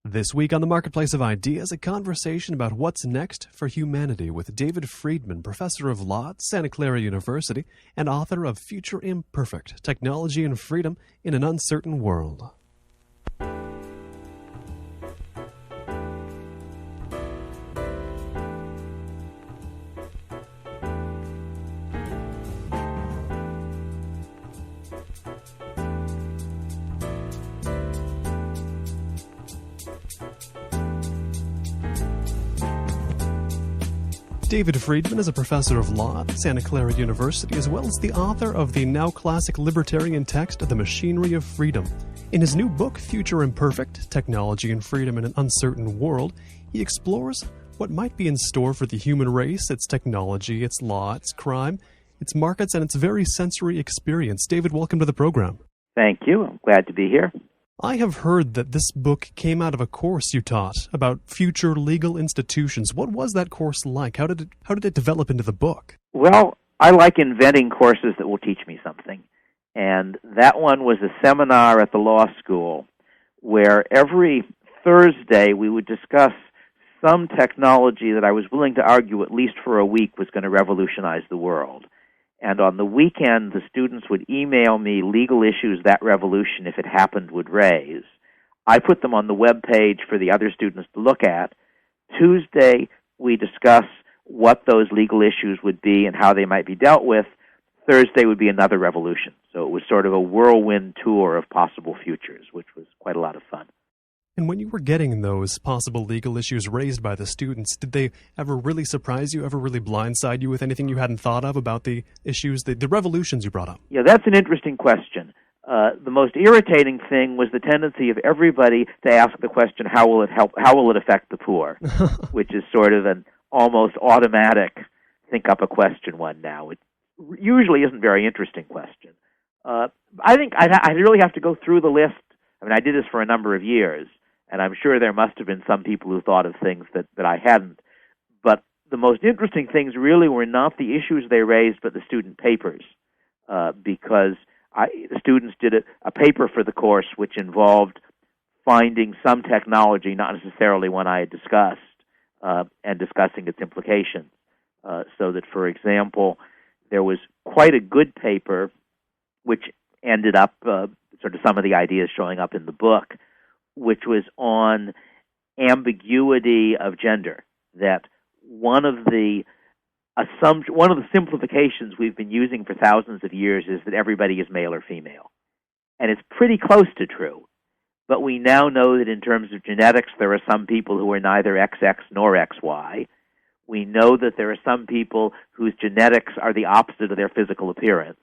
This week on the Marketplace of Ideas, a conversation about what's next for humanity with David Friedman, professor of law at Santa Clara University and author of Future Imperfect, Technology and Freedom in an Uncertain World. David Friedman is a professor of law at Santa Clara University, as well as the author of the now classic Libertarian text, The Machinery of Freedom. In his new book, Future Imperfect, Technology and Freedom in an Uncertain World, he explores what might be in store for the human race, its technology, its law, its crime, its markets, and its very sensory experience. David, welcome to the program. Thank you. I'm glad to be here. I have heard that this book came out of a course you taught about future legal institutions. What was that course like? How did it develop into the book? Well, I like inventing courses that will teach me something. And that one was a seminar at the law school where every Thursday we would discuss some technology that I was willing to argue at least for a week was going to revolutionize the world. And on the weekend, the students would email me legal issues that revolution, if it happened, would raise. I put them on the web page for the other students to look at. Tuesday, we discuss what those legal issues would be and how they might be dealt with. Thursday would be another revolution. So it was sort of a whirlwind tour of possible futures, which was quite a lot of fun. And when you were getting those possible legal issues raised by the students, did they ever really surprise you, ever really blindside you with anything you hadn't thought of about the issues, the revolutions you brought up? Yeah, that's an interesting question. The most irritating thing was the tendency of everybody to ask the question, how will it affect the poor? Which is sort of an almost automatic think up a question one now. It usually isn't a very interesting question. I think I'd really have to go through the list. I mean, I did this for a number of years, and I'm sure there must have been some people who thought of things that I hadn't. But the most interesting things really were not the issues they raised, but the student papers, because the students did a paper for the course which involved finding some technology, not necessarily one I had discussed, and discussing its implications. So that, for example, there was quite a good paper which ended up sort of some of the ideas showing up in the book, which was on ambiguity of gender. That one of the simplifications we've been using for thousands of years is that everybody is male or female. And it's pretty close to true. But we now know that in terms of genetics, there are some people who are neither XX nor XY. We know that there are some people whose genetics are the opposite of their physical appearance.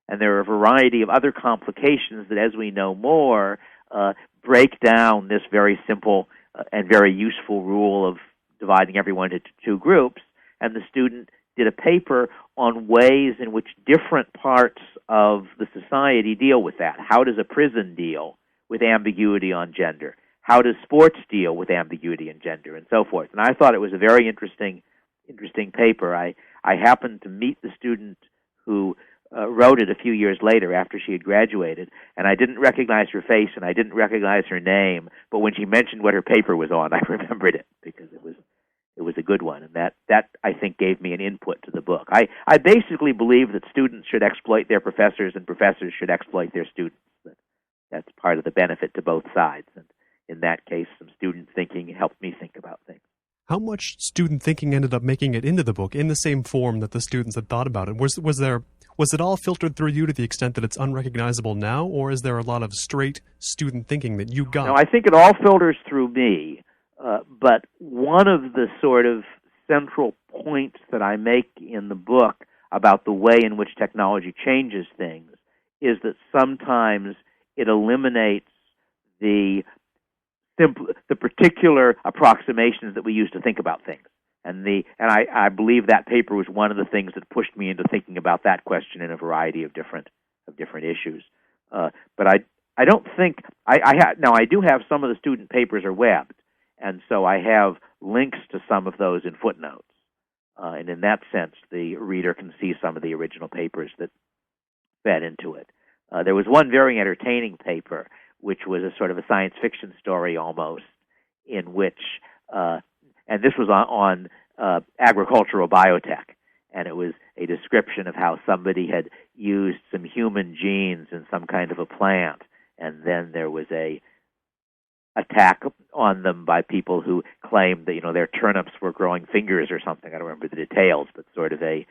And there are a variety of other complications that, as we know more, break down this very simple and very useful rule of dividing everyone into two groups. And the student did a paper on ways in which different parts of the society deal with that. How does a prison deal with ambiguity on gender? How does sports deal with ambiguity in gender, and so forth? And I thought it was a very interesting paper. I happened to meet the student who wrote it a few years later after she had graduated, and I didn't recognize her face and I didn't recognize her name, but when she mentioned what her paper was on, I remembered it because it was a good one, and that I think gave me an input to the book. I basically believe that students should exploit their professors and professors should exploit their students. That's part of the benefit to both sides, and in that case, some student thinking helped me think about things. How much student thinking ended up making it into the book in the same form that the students had thought about it? Was it all filtered through you to the extent that it's unrecognizable now, or is there a lot of straight student thinking that you got? No, I think it all filters through me, but one of the sort of central points that I make in the book about the way in which technology changes things is that sometimes it eliminates the particular approximations that we use to think about things. And I believe that paper was one of the things that pushed me into thinking about that question in a variety of different issues. But I don't think I do have some of the student papers are webbed, and so I have links to some of those in footnotes. And in that sense, the reader can see some of the original papers that fed into it. There was one very entertaining paper, which was a sort of a science fiction story almost, in which, and this was on agricultural biotech, and it was a description of how somebody had used some human genes in some kind of a plant, and then there was a attack on them by people who claimed that their turnips were growing fingers or something. I don't remember the details, but sort of a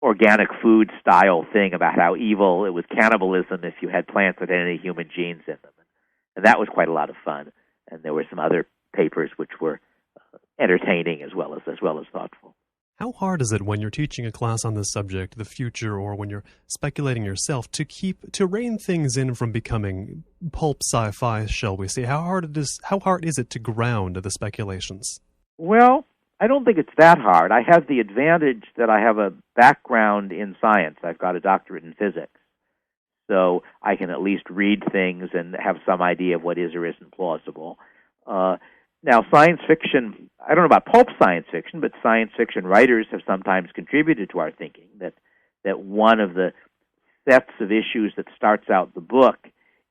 organic food style thing about how evil it was, cannibalism, if you had plants with any human genes in them, and that was quite a lot of fun. And there were some other papers which were entertaining as well as thoughtful. How hard is it when you're teaching a class on this subject, the future, or when you're speculating yourself, to rein things in from becoming pulp sci-fi, shall we say? How hard is it to ground the speculations? Well, I don't think it's that hard. I have the advantage that I have a background in science. I've got a doctorate in physics, so I can at least read things and have some idea of what is or isn't plausible. Now, science fiction, I don't know about pulp science fiction, but science fiction writers have sometimes contributed to our thinking that one of the sets of issues that starts out the book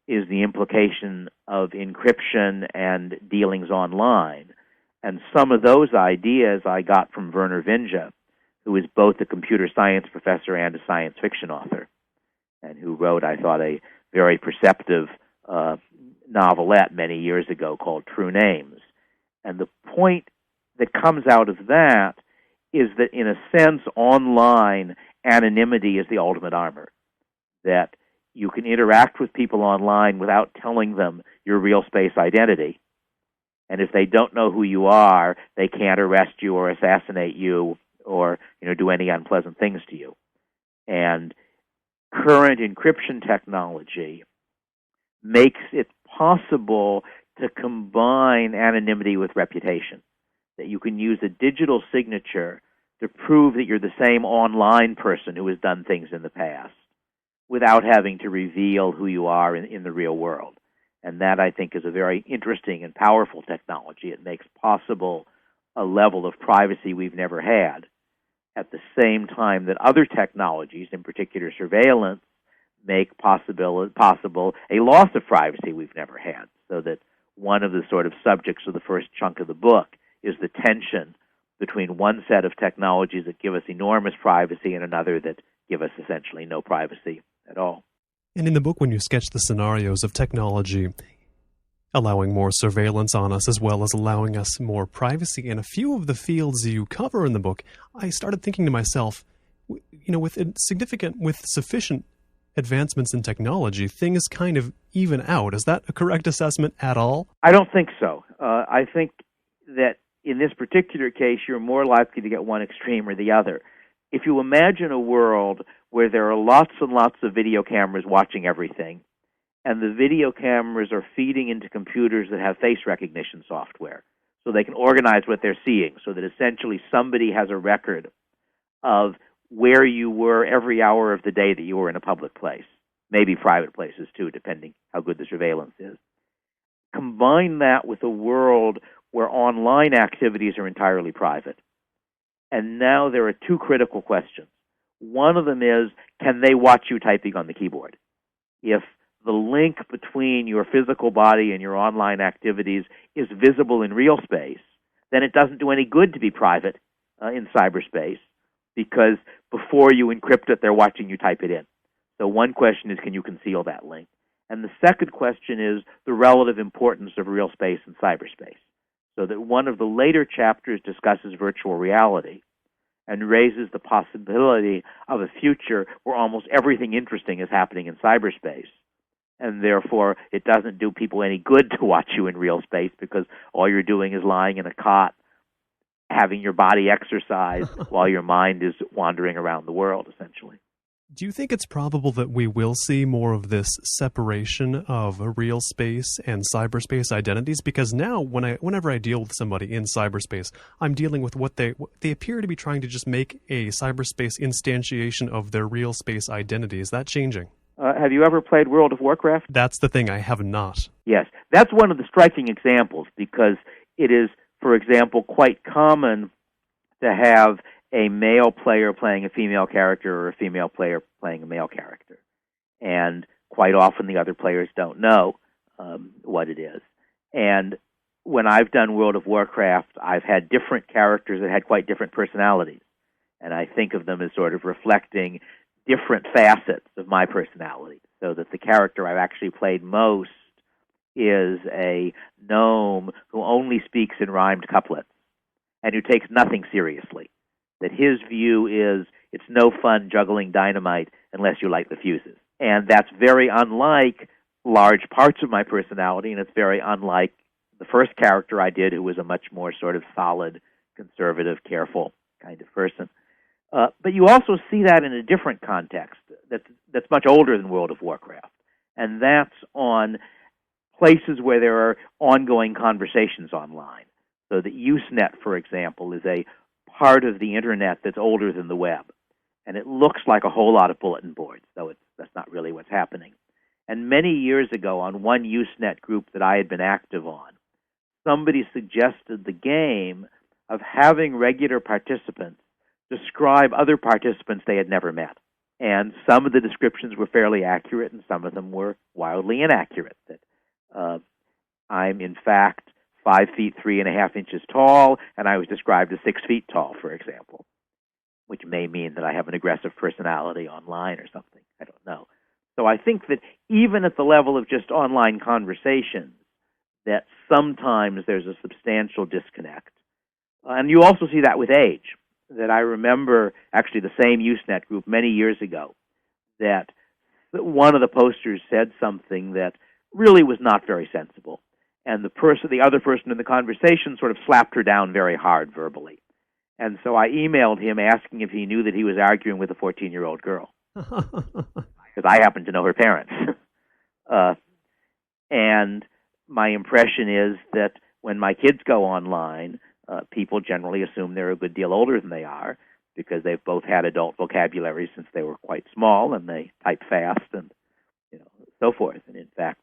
is the implication of encryption and dealings online. And some of those ideas I got from Werner Vinge, who is both a computer science professor and a science fiction author, and who wrote, I thought, a very perceptive novelette many years ago called True Names. And the point that comes out of that is that, in a sense, online anonymity is the ultimate armor. That you can interact with people online without telling them your real space identity. And if they don't know who you are, they can't arrest you or assassinate you or do any unpleasant things to you. And current encryption technology makes it possible to combine anonymity with reputation, that you can use a digital signature to prove that you're the same online person who has done things in the past without having to reveal who you are in the real world. And that, I think, is a very interesting and powerful technology. It makes possible a level of privacy we've never had, at the same time that other technologies, in particular surveillance, make possible a loss of privacy we've never had, so that one of the sort of subjects of the first chunk of the book is the tension between one set of technologies that give us enormous privacy and another that give us essentially no privacy at all. And in the book, when you sketch the scenarios of technology allowing more surveillance on us as well as allowing us more privacy in a few of the fields you cover in the book, I started thinking to myself, with sufficient advancements in technology, things kind of even out. Is that a correct assessment at all? I don't think so. I think that in this particular case, you're more likely to get one extreme or the other. If you imagine a world where there are lots and lots of video cameras watching everything, and the video cameras are feeding into computers that have face recognition software, so they can organize what they're seeing, so that essentially somebody has a record of where you were every hour of the day that you were in a public place, maybe private places too, depending how good the surveillance is. Combine that with a world where online activities are entirely private. And now there are two critical questions. One of them is, can they watch you typing on the keyboard? If the link between your physical body and your online activities is visible in real space, then it doesn't do any good to be private in cyberspace, because before you encrypt it, they're watching you type it in. So one question is, can you conceal that link? And the second question is the relative importance of real space and cyberspace. So that one of the later chapters discusses virtual reality and raises the possibility of a future where almost everything interesting is happening in cyberspace. And therefore, it doesn't do people any good to watch you in real space, because all you're doing is lying in a cot, having your body exercise while your mind is wandering around the world, essentially. Do you think it's probable that we will see more of this separation of real space and cyberspace identities? Because now, whenever I deal with somebody in cyberspace, I'm dealing with what they appear to be trying to just make a cyberspace instantiation of their real space identity. Is that changing? Have you ever played World of Warcraft? That's the thing, I have not. Yes, that's one of the striking examples, because it is, for example, quite common to have a male player playing a female character or a female player playing a male character. And quite often the other players don't know what it is. And when I've done World of Warcraft, I've had different characters that had quite different personalities. And I think of them as sort of reflecting different facets of my personality. So that the character I've actually played most is a gnome who only speaks in rhymed couplets and who takes nothing seriously. That his view is it's no fun juggling dynamite unless you light the fuses. And that's very unlike large parts of my personality, and it's very unlike the first character I did, who was a much more sort of solid, conservative, careful kind of person. But you also see that in a different context that's much older than World of Warcraft, and that's on places where there are ongoing conversations online. So the Usenet, for example, is a part of the Internet that's older than the web, and it looks like a whole lot of bulletin boards, though that's not really what's happening. And many years ago, on one Usenet group that I had been active on, somebody suggested the game of having regular participants describe other participants they had never met. And some of the descriptions were fairly accurate, and some of them were wildly inaccurate. That I'm, in fact, 5 feet 3.5 inches tall, and I was described as 6 feet tall, for example, which may mean that I have an aggressive personality online or something. I don't know. So I think that even at the level of just online conversations, that sometimes there's a substantial disconnect. And you also see that with age. That I remember actually the same Usenet group many years ago, that one of the posters said something that really was not very sensible. And the other person in the conversation sort of slapped her down very hard verbally. And so I emailed him asking if he knew that he was arguing with a 14-year-old girl. Because I happen to know her parents. And my impression is that when my kids go online, people generally assume they're a good deal older than they are, because they've both had adult vocabulary since they were quite small, and they type fast and so forth. And in fact,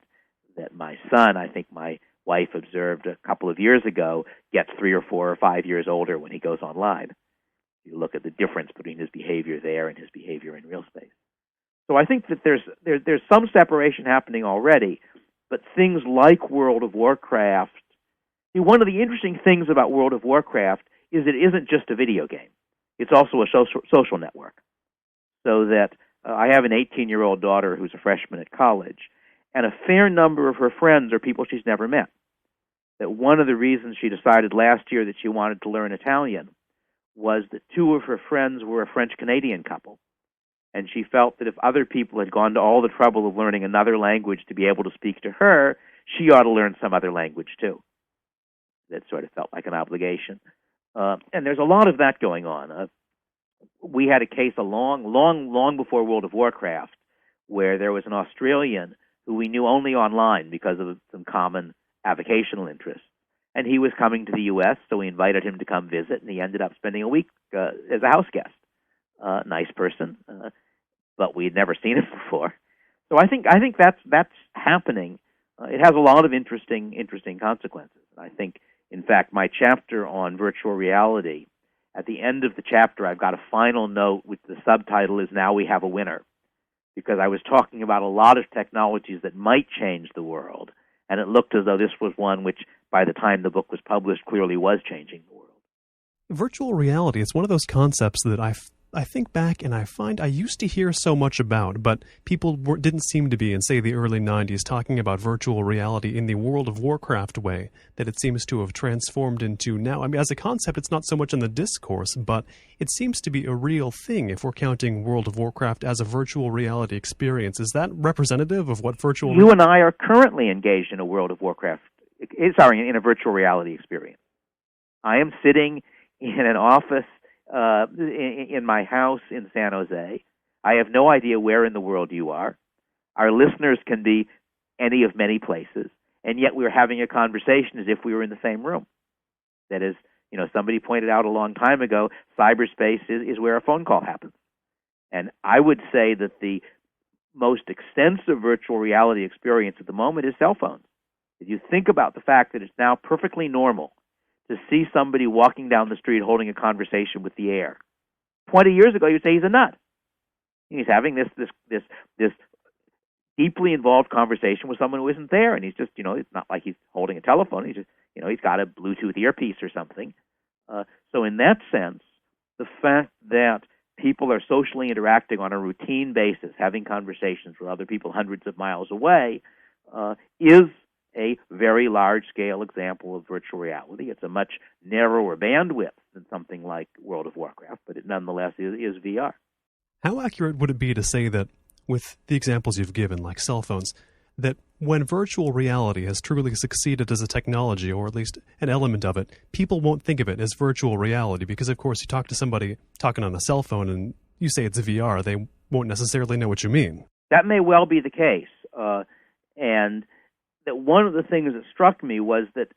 that my son, I think my wife observed a couple of years ago, gets 3 or 4 or 5 years older when he goes online. You look at the difference between his behavior there and his behavior in real space. So I think that there's some separation happening already, but things like World of Warcraft. One of the interesting things about World of Warcraft is it isn't just a video game. It's also a social network. So that I have an 18-year-old daughter who's a freshman at college, and a fair number of her friends are people she's never met. That one of the reasons she decided last year that she wanted to learn Italian was that 2 of her friends were a French-Canadian couple. And she felt that if other people had gone to all the trouble of learning another language to be able to speak to her, she ought to learn some other language too. That sort of felt like an obligation. And there's a lot of that going on. We had a case long before World of Warcraft where there was an Australian who we knew only online because of some common avocational interests. And he was coming to the U.S., so we invited him to come visit, and he ended up spending a week as a house guest. Nice person, but we had never seen him before. So I think that's happening. It has a lot of interesting consequences. I think, in fact, my chapter on virtual reality, at the end of the chapter, I've got a final note with the subtitle is "Now We Have a Winner," because I was talking about a lot of technologies that might change the world, and it looked as though this was one which, by the time the book was published, clearly was changing the world. Virtual reality, it's one of those concepts that I think back and I find I used to hear so much about, but people didn't seem to be, in, say, the early 90s, talking about virtual reality in the World of Warcraft way that it seems to have transformed into now. I mean, as a concept, it's not so much in the discourse, but it seems to be a real thing if we're counting World of Warcraft as a virtual reality experience. Is that representative of what virtual... You and I are currently engaged in a World of Warcraft, in a virtual reality experience. I am sitting in an office in my house in San Jose. I have no idea where in the world you are. Our listeners can be any of many places, and yet we're having a conversation as if we were in the same room. That is, somebody pointed out a long time ago, cyberspace is where a phone call happens. And I would say that the most extensive virtual reality experience at the moment is cell phones. If you think about the fact that it's now perfectly normal to see somebody walking down the street holding a conversation with the air. 20 years ago, you'd say he's a nut. He's having this deeply involved conversation with someone who isn't there, and he's just, it's not like he's holding a telephone. He's just, he's got a Bluetooth earpiece or something. So in that sense, the fact that people are socially interacting on a routine basis, having conversations with other people hundreds of miles away, is a very large-scale example of virtual reality. It's a much narrower bandwidth than something like World of Warcraft, but it nonetheless is VR. How accurate would it be to say that, with the examples you've given, like cell phones, that when virtual reality has truly succeeded as a technology, or at least an element of it, people won't think of it as virtual reality? Because, of course, you talk to somebody talking on a cell phone and you say it's VR, they won't necessarily know what you mean. That may well be the case. And that one of the things that struck me was that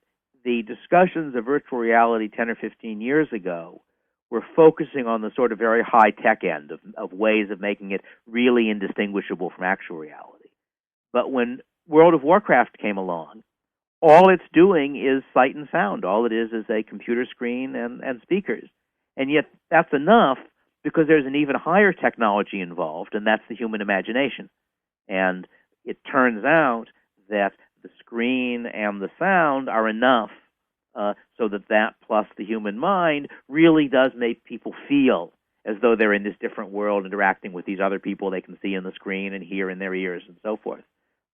the discussions of virtual reality 10 or 15 years ago were focusing on the sort of very high-tech end of ways of making it really indistinguishable from actual reality. But when World of Warcraft came along, all it's doing is sight and sound. All it is a computer screen and speakers. And yet that's enough because there's an even higher technology involved, and that's the human imagination. And it turns out that the screen and the sound are enough so that plus the human mind really does make people feel as though they're in this different world interacting with these other people they can see on the screen and hear in their ears and so forth.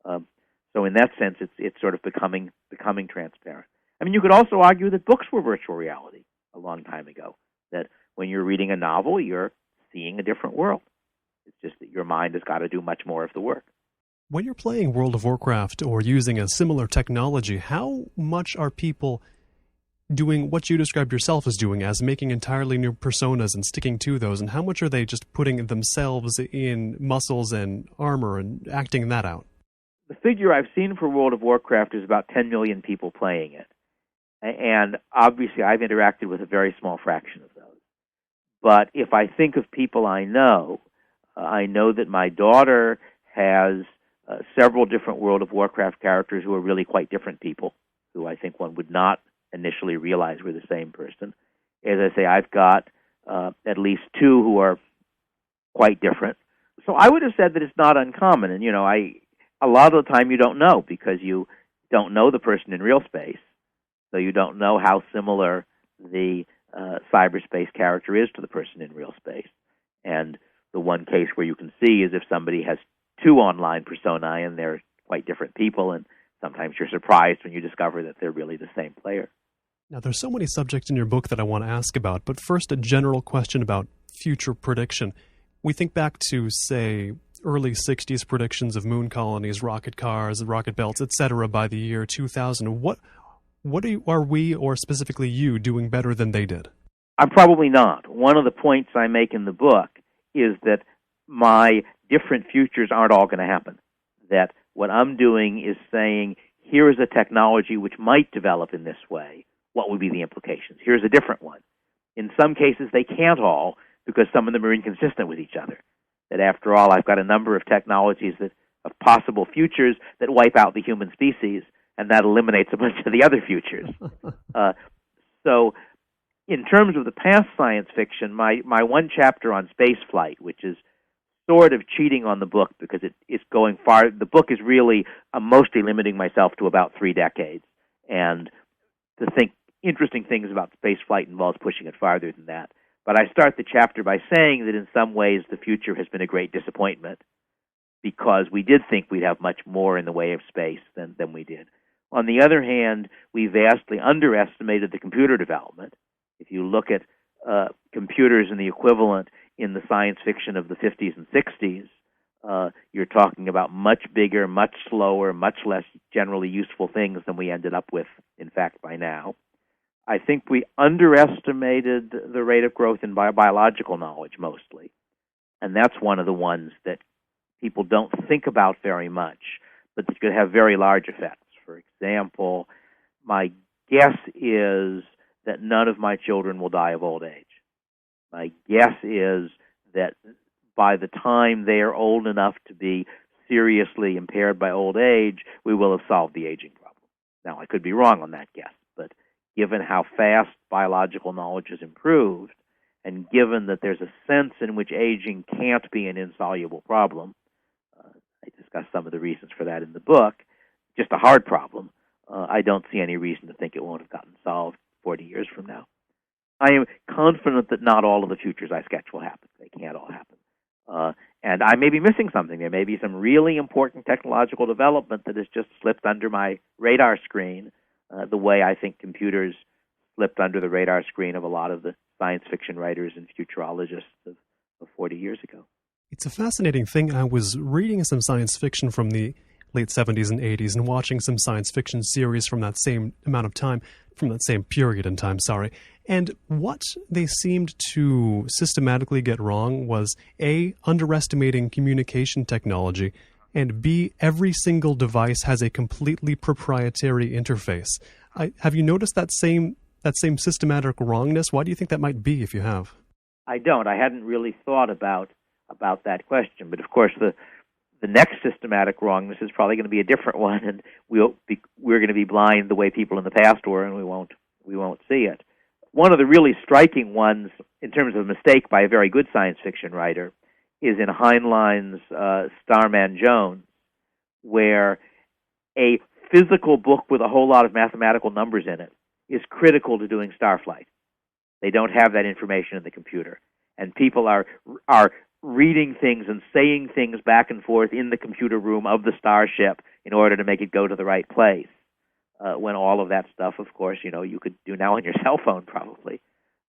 So in that sense, it's sort of becoming transparent. I mean, you could also argue that books were virtual reality a long time ago, that when you're reading a novel, you're seeing a different world. It's just that your mind has got to do much more of the work. When you're playing World of Warcraft or using a similar technology, how much are people doing what you described yourself as doing, as making entirely new personas and sticking to those, and how much are they just putting themselves in muscles and armor and acting that out? The figure I've seen for World of Warcraft is about 10 million people playing it. And obviously I've interacted with a very small fraction of those. But if I think of people I know that my daughter has several different World of Warcraft characters who are really quite different people, who I think one would not initially realize were the same person. As I say, I've got at least two who are quite different. So I would have said that it's not uncommon. And, a lot of the time you don't know because you don't know the person in real space, so you don't know how similar the cyberspace character is to the person in real space. And the one case where you can see is if somebody has two online personae and they're quite different people, and sometimes you're surprised when you discover that they're really the same player. Now, there's so many subjects in your book that I want to ask about, but first a general question about future prediction. We think back to, say, early 60s predictions of moon colonies, rocket cars, rocket belts, etc. by the year 2000. What are we, or specifically you, doing better than they did? I'm probably not. One of the points I make in the book is that my different futures aren't all going to happen. That what I'm doing is saying, here is a technology which might develop in this way. What would be the implications? Here's a different one. In some cases, they can't all because some of them are inconsistent with each other. That after all, I've got a number of technologies of possible futures that wipe out the human species, and that eliminates a bunch of the other futures. So in terms of the past science fiction, my one chapter on space flight, which is sort of cheating on the book because it's going far. The book is really mostly limiting myself to about 3 decades. And to think interesting things about space flight involves pushing it farther than that. But I start the chapter by saying that in some ways the future has been a great disappointment because we did think we'd have much more in the way of space than we did. On the other hand, we vastly underestimated the computer development. If you look at computers and the equivalent in the science fiction of the 50s and 60s, you're talking about much bigger, much slower, much less generally useful things than we ended up with, in fact, by now. I think we underestimated the rate of growth in biological knowledge mostly. And that's one of the ones that people don't think about very much, but that could have very large effects. For example, my guess is that none of my children will die of old age. My guess is that by the time they are old enough to be seriously impaired by old age, we will have solved the aging problem. Now, I could be wrong on that guess, but given how fast biological knowledge has improved, and given that there's a sense in which aging can't be an insoluble problem, I discuss some of the reasons for that in the book, just a hard problem, I don't see any reason to think it won't have gotten solved 40 years from now. I am confident that not all of the futures I sketch will happen. They can't all happen. And I may be missing something. There may be some really important technological development that has just slipped under my radar screen, the way I think computers slipped under the radar screen of a lot of the science fiction writers and futurologists of 40 years ago. It's a fascinating thing. I was reading some science fiction from the late 70s and 80s and watching some science fiction series from that same amount of time, from that same period in time, And what they seemed to systematically get wrong was A, underestimating communication technology, and B, every single device has a completely proprietary interface. Have you noticed that same systematic wrongness? Why do you think that might be, if you have? I don't. I hadn't really thought about that question. But of course, the next systematic wrongness is probably going to be a different one, and we're going to be blind the way people in the past were, and we won't see it. One of the really striking ones, in terms of a mistake by a very good science fiction writer, is in Heinlein's Starman Jones, where a physical book with a whole lot of mathematical numbers in it is critical to doing starflight. They don't have that information in the computer, and people are reading things and saying things back and forth in the computer room of the starship in order to make it go to the right place. When all of that stuff, of course, you could do now on your cell phone probably.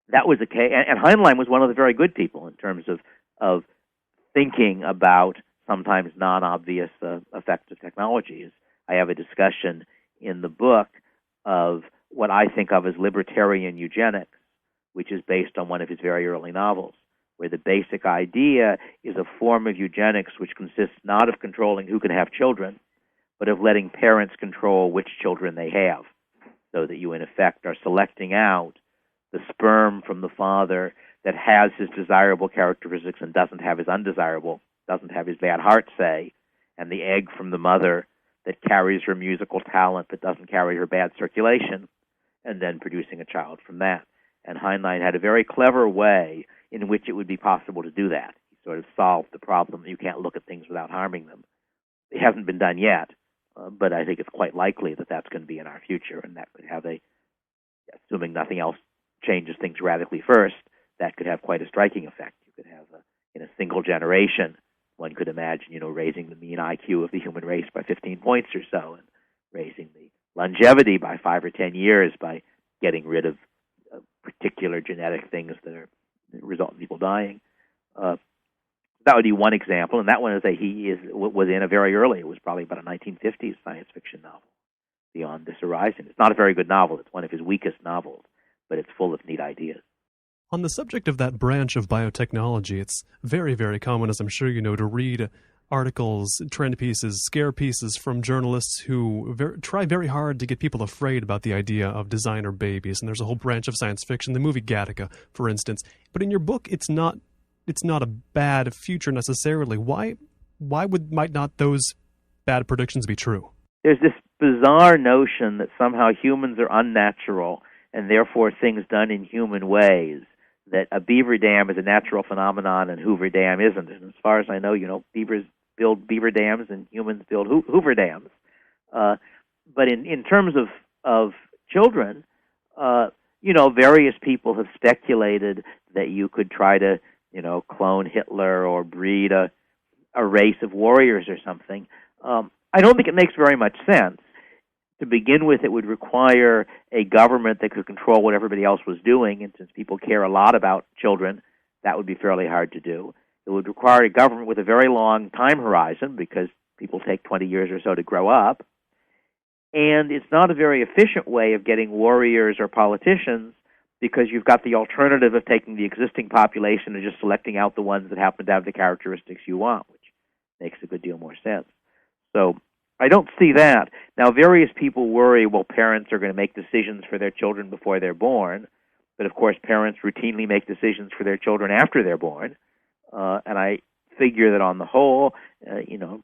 That was the case, and Heinlein was one of the very good people in terms of thinking about sometimes non-obvious effects of technologies. I have a discussion in the book of what I think of as libertarian eugenics, which is based on one of his very early novels, where the basic idea is a form of eugenics which consists not of controlling who can have children, but of letting parents control which children they have, so that you, in effect, are selecting out the sperm from the father that has his desirable characteristics and doesn't have his undesirable, doesn't have his bad heart, say, and the egg from the mother that carries her musical talent but doesn't carry her bad circulation, and then producing a child from that. And Heinlein had a very clever way in which it would be possible to do that. He sort of solved the problem that you can't look at things without harming them. It hasn't been done yet, but I think it's quite likely that that's going to be in our future, and that could have assuming nothing else changes things radically first, that could have quite a striking effect. You could have, in a single generation, one could imagine, raising the mean IQ of the human race by 15 points or so, and raising the longevity by 5 or 10 years by getting rid of particular genetic things that result in people dying. That would be one example, and that one was in a very early. It was probably about a 1950s science fiction novel, Beyond This Horizon. It's not a very good novel. It's one of his weakest novels, but it's full of neat ideas. On the subject of that branch of biotechnology, it's very, very common, as I'm sure you know, to read articles, trend pieces, scare pieces from journalists who try very hard to get people afraid about the idea of designer babies. And there's a whole branch of science fiction, the movie Gattaca, for instance. But in your book, it's not a bad future necessarily. Why might not those bad predictions be true? There's this bizarre notion that somehow humans are unnatural, and therefore things done in human ways, that a beaver dam is a natural phenomenon and Hoover Dam isn't. And as far as I know, beavers build beaver dams and humans build Hoover dams. But in terms of children, various people have speculated that you could try to, clone Hitler or breed a race of warriors or something. I don't think it makes very much sense. To begin with, it would require a government that could control what everybody else was doing, and since people care a lot about children, that would be fairly hard to do. It would require a government with a very long time horizon, because people take 20 years or so to grow up, and it's not a very efficient way of getting warriors or politicians, because you've got the alternative of taking the existing population and just selecting out the ones that happen to have the characteristics you want, which makes a good deal more sense. So I don't see that. Now, various people worry, parents are going to make decisions for their children before they're born. But, of course, parents routinely make decisions for their children after they're born. And I figure that on the whole,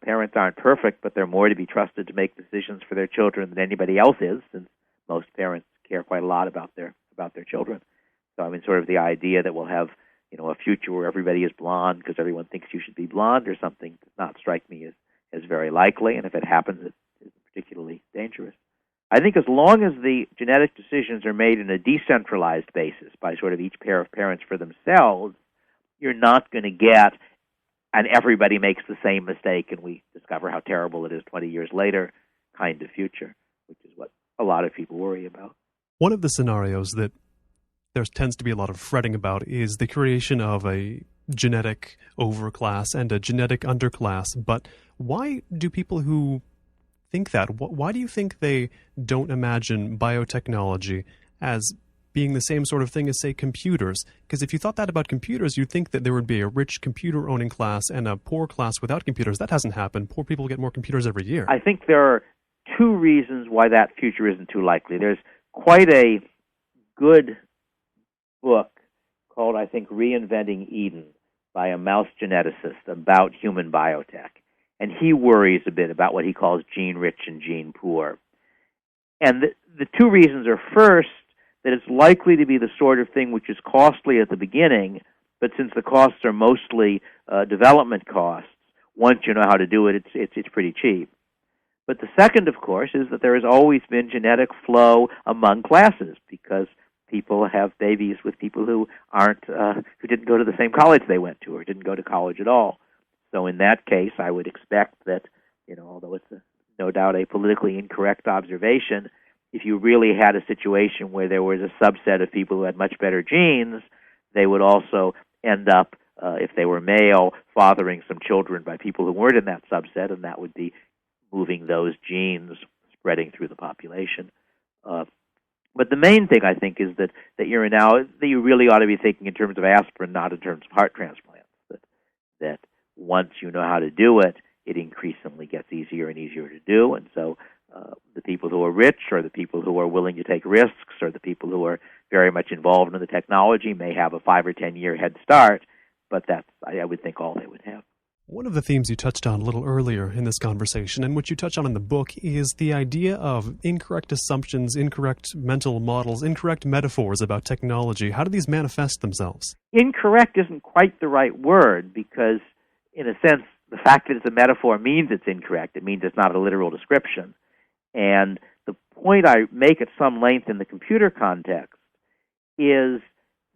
parents aren't perfect, but they're more to be trusted to make decisions for their children than anybody else is, since most parents care quite a lot about their children. So, sort of the idea that we'll have, a future where everybody is blonde because everyone thinks you should be blonde or something does not strike me as very likely, and if it happens, it's particularly dangerous. I think as long as the genetic decisions are made in a decentralized basis by sort of each pair of parents for themselves, you're not going to get and everybody makes the same mistake and we discover how terrible it is 20 years later kind of future, which is what a lot of people worry about. One of the scenarios that there tends to be a lot of fretting about is the creation of a genetic overclass and a genetic underclass. But why do people who think that, why do you think they don't imagine biotechnology as being the same sort of thing as, say, computers? Because if you thought that about computers, you'd think that there would be a rich computer-owning class and a poor class without computers. That hasn't happened. Poor people get more computers every year. I think there are two reasons why that future isn't too likely. There's quite a good book called, I think, Reinventing Eden by a mouse geneticist about human biotech. And he worries a bit about what he calls gene-rich and gene-poor. And the two reasons are, first, that it's likely to be the sort of thing which is costly at the beginning, but since the costs are mostly development costs, once you know how to do it, it's pretty cheap. But the second, of course, is that there has always been genetic flow among classes because people have babies with people who who didn't go to the same college they went to or didn't go to college at all. So in that case, I would expect that, although it's no doubt a politically incorrect observation, if you really had a situation where there was a subset of people who had much better genes, they would also end up, if they were male, fathering some children by people who weren't in that subset, and that would be moving those genes spreading through the population. But the main thing, I think, is that you really ought to be thinking in terms of aspirin, not in terms of heart transplants. That once you know how to do it, it increasingly gets easier and easier to do, and so the people who are rich or the people who are willing to take risks or the people who are very much involved in the technology may have a 5 or 10 year head start, but that's, I would think, all they would have. One of the themes you touched on a little earlier in this conversation, and which you touch on in the book, is the idea of incorrect assumptions, incorrect mental models, incorrect metaphors about technology. How do these manifest themselves? Incorrect isn't quite the right word because, in a sense, the fact that it's a metaphor means it's incorrect. It means it's not a literal description. And the point I make at some length in the computer context is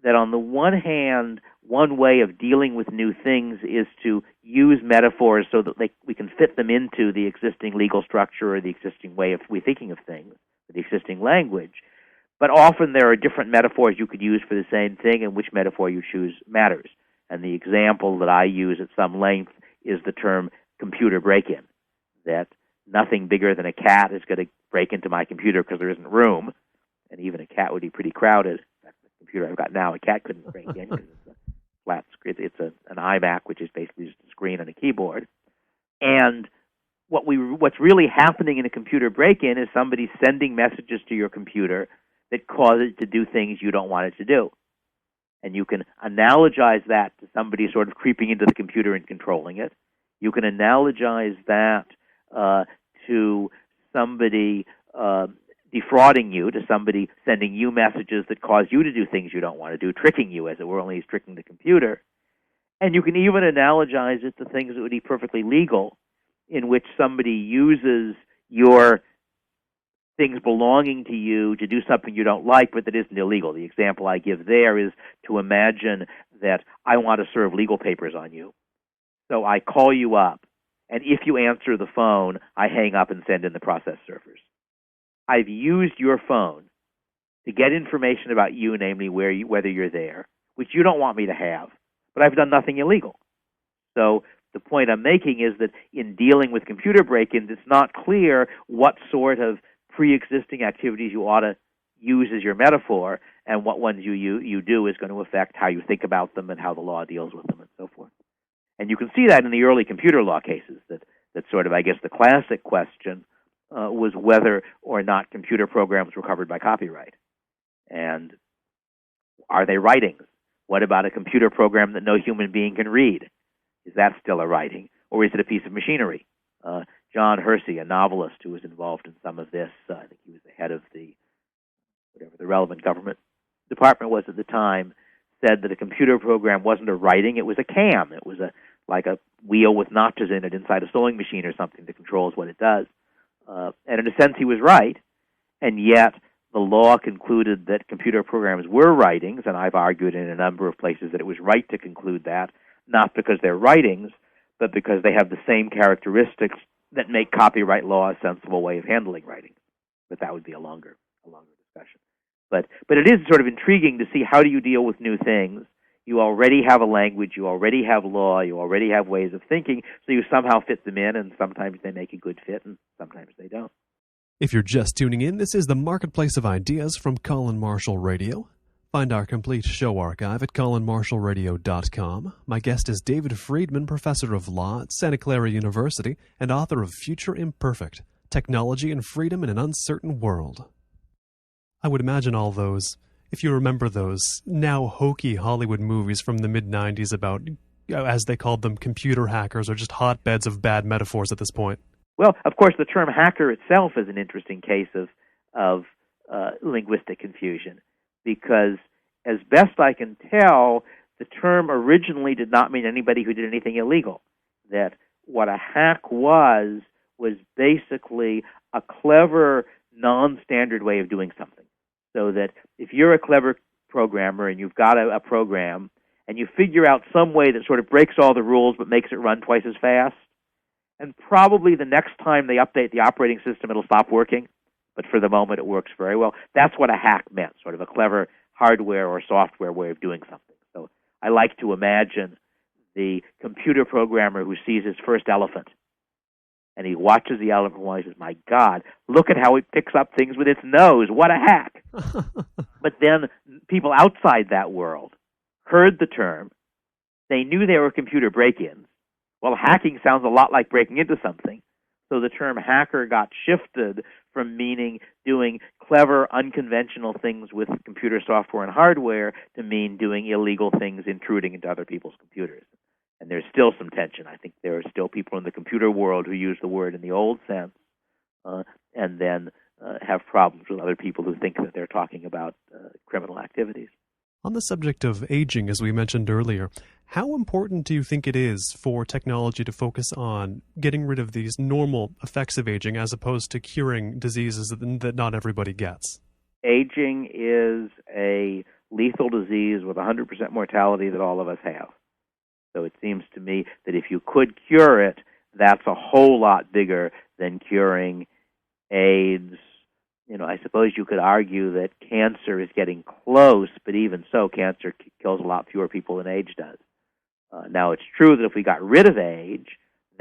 that on the one hand, one way of dealing with new things is to use metaphors so that we can fit them into the existing legal structure or the existing way of we thinking of things, the existing language. But often there are different metaphors you could use for the same thing, and which metaphor you choose matters. And the example that I use at some length is the term computer break-in, that nothing bigger than a cat is going to break into my computer because there isn't room, and even a cat would be pretty crowded. The computer I've got now, a cat couldn't break in because it's a flat screen. It's an iMac, which is basically just a screen and a keyboard. And what's really happening in a computer break-in is somebody sending messages to your computer that cause it to do things you don't want it to do. And you can analogize that to somebody sort of creeping into the computer and controlling it. You can analogize that to somebody defrauding you, to somebody sending you messages that cause you to do things you don't want to do, tricking you, as it were, only he's tricking the computer. And you can even analogize it to things that would be perfectly legal, in which somebody uses your things belonging to you to do something you don't like, but that isn't illegal. The example I give there is to imagine that I want to serve legal papers on you. So I call you up, and if you answer the phone, I hang up and send in the process servers. I've used your phone to get information about you, namely whether you're there, which you don't want me to have, but I've done nothing illegal. So the point I'm making is that in dealing with computer break-ins, it's not clear what sort of pre-existing activities you ought to use as your metaphor, and what ones you do is going to affect how you think about them and how the law deals with them and so forth. And you can see that in the early computer law cases, that sort of, I guess, the classic question was whether or not computer programs were covered by copyright. And are they writings? What about a computer program that no human being can read? Is that still a writing? Or is it a piece of machinery? John Hersey, a novelist who was involved in some of this, I think he was the head of whatever the relevant government department was at the time, said that a computer program wasn't a writing, it was a cam. It was like a wheel with notches in it inside a sewing machine or something that controls what it does. And in a sense, he was right. and yet the law concluded that computer programs were writings, and I've argued in a number of places that it was right to conclude that, not because they're writings, but because they have the same characteristics that make copyright law a sensible way of handling writings. But that would be a longer discussion. But it is sort of intriguing to see how do you deal with new things. You already have a language, you already have law, you already have ways of thinking, so you somehow fit them in, and sometimes they make a good fit, and sometimes they don't. If you're just tuning in, this is the Marketplace of Ideas from Colin Marshall Radio. Find our complete show archive at colinmarshallradio.com. My guest is David Friedman, professor of law at Santa Clara University and author of Future Imperfect, Technology and Freedom in an Uncertain World. I would imagine all those, if you remember those now hokey Hollywood movies from the mid-90s about, as they called them, computer hackers, or just hotbeds of bad metaphors at this point. Well, of course, the term hacker itself is an interesting case of linguistic confusion, because as best I can tell, the term originally did not mean anybody who did anything illegal. That what a hack was basically a clever, non-standard way of doing something. So that if you're a clever programmer and you've got a program and you figure out some way that sort of breaks all the rules but makes it run twice as fast, and probably the next time they update the operating system, it'll stop working. But for the moment, it works very well. That's what a hack meant, sort of a clever hardware or software way of doing something. So I like to imagine the computer programmer who sees his first elephant, and he watches the elephant while he says, "My God, look at how it picks up things with its nose. What a hack." But then people outside that world heard the term. They knew they were computer break-ins. Well, hacking sounds a lot like breaking into something. So the term hacker got shifted from meaning doing clever, unconventional things with computer software and hardware to mean doing illegal things, intruding into other people's computers. And there's still some tension. I think there are still people in the computer world who use the word in the old sense and then have problems with other people who think that they're talking about criminal activities. On the subject of aging, as we mentioned earlier, how important do you think it is for technology to focus on getting rid of these normal effects of aging as opposed to curing diseases that not everybody gets? Aging is a lethal disease with 100% mortality that all of us have. So it seems to me that if you could cure it, that's a whole lot bigger than curing AIDS. I suppose you could argue that cancer is getting close, but even so, cancer kills a lot fewer people than AIDS does. Now, it's true that if we got rid of AIDS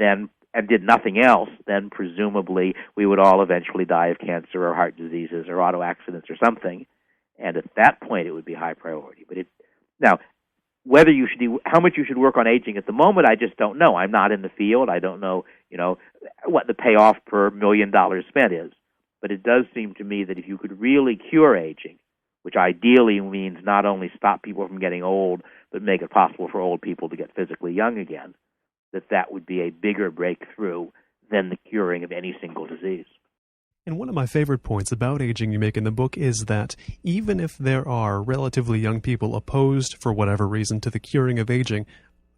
and did nothing else, then presumably we would all eventually die of cancer or heart diseases or auto accidents or something, and at that point it would be high priority. But now, how much you should work on aging at the moment, I just don't know. I'm not in the field. I don't know, what the payoff per $1 million spent is. But it does seem to me that if you could really cure aging, which ideally means not only stop people from getting old, but make it possible for old people to get physically young again, that would be a bigger breakthrough than the curing of any single disease. And one of my favorite points about aging you make in the book is that even if there are relatively young people opposed for whatever reason to the curing of aging,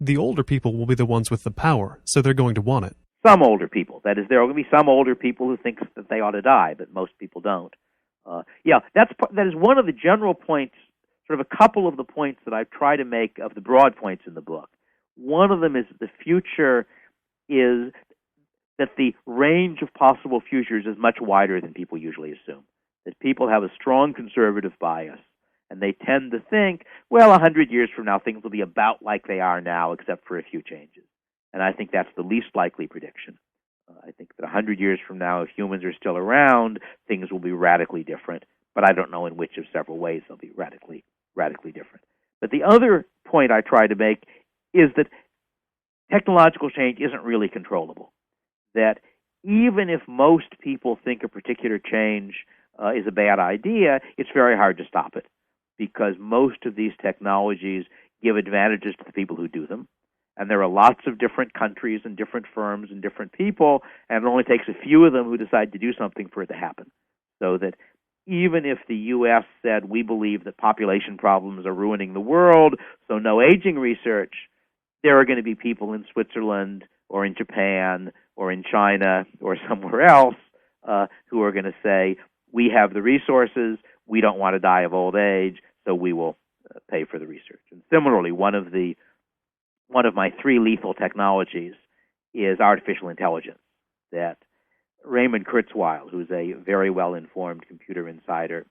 the older people will be the ones with the power, so they're going to want it. Some older people. That is, there are going to be some older people who think that they ought to die, but most people don't. That is one of the general points, sort of a couple of the points that I've tried to make of the broad points in the book. One of them is that the future is that the range of possible futures is much wider than people usually assume. That people have a strong conservative bias, and they tend to think, 100 years from now, things will be about like they are now, except for a few changes. And I think that's the least likely prediction. I think that 100 years from now, if humans are still around, things will be radically different. But I don't know in which of several ways they'll be radically different. But the other point I try to make is that technological change isn't really controllable. That even if most people think a particular change is a bad idea, it's very hard to stop it, because most of these technologies give advantages to the people who do them. And there are lots of different countries and different firms and different people, and it only takes a few of them who decide to do something for it to happen. So that even if the U.S. said, we believe that population problems are ruining the world, so no aging research, there are going to be people in Switzerland or in Japan or in China or somewhere else who are going to say, we have the resources, we don't want to die of old age, so we will pay for the research. And similarly, one of my three lethal technologies is artificial intelligence, that Raymond Kurzweil, who's a very well-informed computer insider,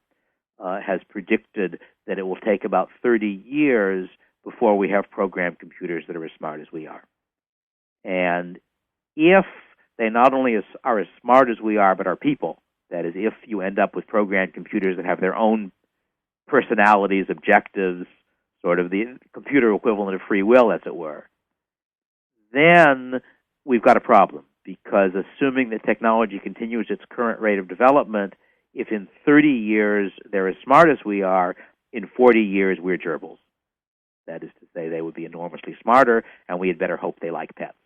has predicted that it will take about 30 years before we have programmed computers that are as smart as we are. And if they not only are as smart as we are, but are people, that is, if you end up with programmed computers that have their own personalities, objectives, sort of the computer equivalent of free will, as it were, then we've got a problem. Because assuming that technology continues its current rate of development, if in 30 years they're as smart as we are, in 40 years we're gerbils. That is to say, they would be enormously smarter, and we had better hope they like pets.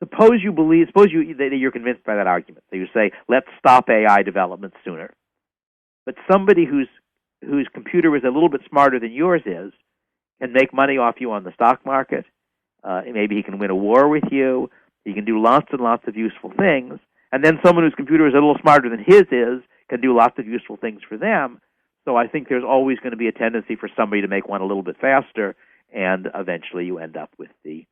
Suppose you're convinced by that argument. So you say, let's stop AI development sooner. But somebody whose computer is a little bit smarter than yours is can make money off you on the stock market. Maybe he can win a war with you. He can do lots and lots of useful things. And then someone whose computer is a little smarter than his is can do lots of useful things for them. So I think there's always going to be a tendency for somebody to make one a little bit faster, and eventually you end up with the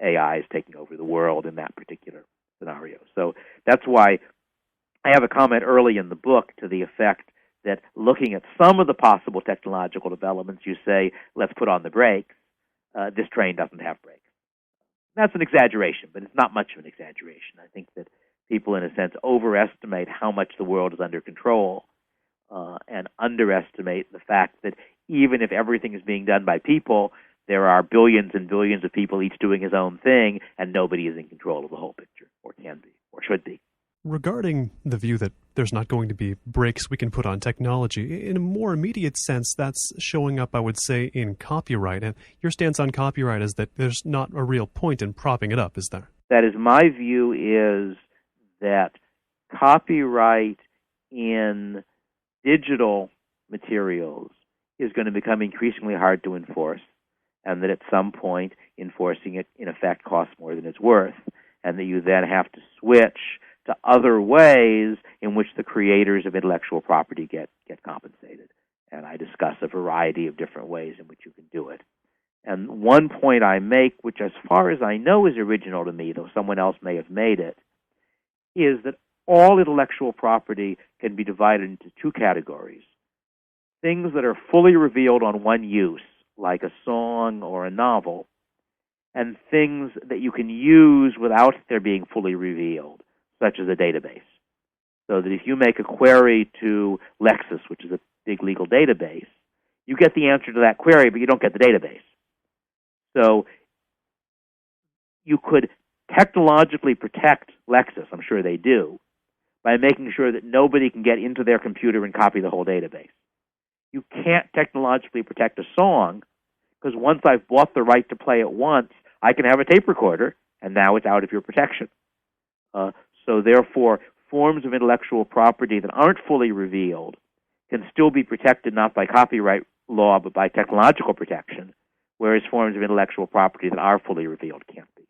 AIs taking over the world in that particular scenario. So that's why I have a comment early in the book to the effect that looking at some of the possible technological developments, you say, let's put on the brakes. This train doesn't have brakes. That's an exaggeration, but it's not much of an exaggeration. I think that people, in a sense, overestimate how much the world is under control and underestimate the fact that even if everything is being done by people, there are billions and billions of people each doing his own thing, and nobody is in control of the whole picture, or can be, or should be. Regarding the view that there's not going to be brakes we can put on technology, in a more immediate sense, that's showing up, I would say, in copyright. And your stance on copyright is that there's not a real point in propping it up, is there? That is, my view is that copyright in digital materials is going to become increasingly hard to enforce, and that at some point enforcing it, in effect, costs more than it's worth, and that you then have to switch to other ways in which the creators of intellectual property get compensated. And I discuss a variety of different ways in which you can do it. And one point I make, which as far as I know is original to me, though someone else may have made it, is that all intellectual property can be divided into two categories. Things that are fully revealed on one use, like a song or a novel, and things that you can use without their being fully revealed, such as a database. So that if you make a query to Lexis, which is a big legal database, you get the answer to that query, but you don't get the database. So you could technologically protect Lexis, I'm sure they do, by making sure that nobody can get into their computer and copy the whole database. You can't technologically protect a song, because once I've bought the right to play it once, I can have a tape recorder, and now it's out of your protection. So therefore, forms of intellectual property that aren't fully revealed can still be protected not by copyright law, but by technological protection, whereas forms of intellectual property that are fully revealed can't be.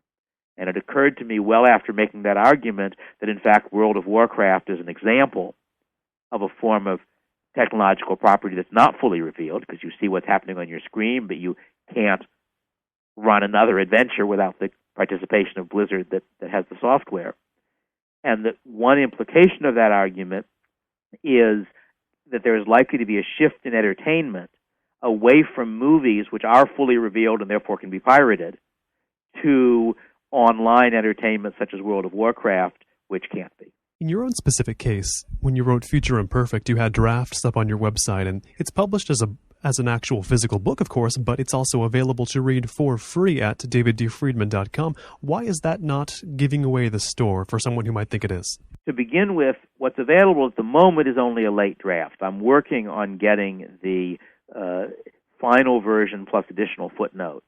And it occurred to me well after making that argument that, in fact, World of Warcraft is an example of a form of technological property that's not fully revealed, because you see what's happening on your screen, but you can't run another adventure without the participation of Blizzard that has the software. And that one implication of that argument is that there is likely to be a shift in entertainment away from movies, which are fully revealed and therefore can be pirated, to online entertainment such as World of Warcraft, which can't be. In your own specific case, when you wrote Future Imperfect, you had drafts up on your website, and it's published as an actual physical book, of course, but it's also available to read for free at daviddfriedman.com. Why is that not giving away the store for someone who might think it is? To begin with, what's available at the moment is only a late draft. I'm working on getting the final version plus additional footnotes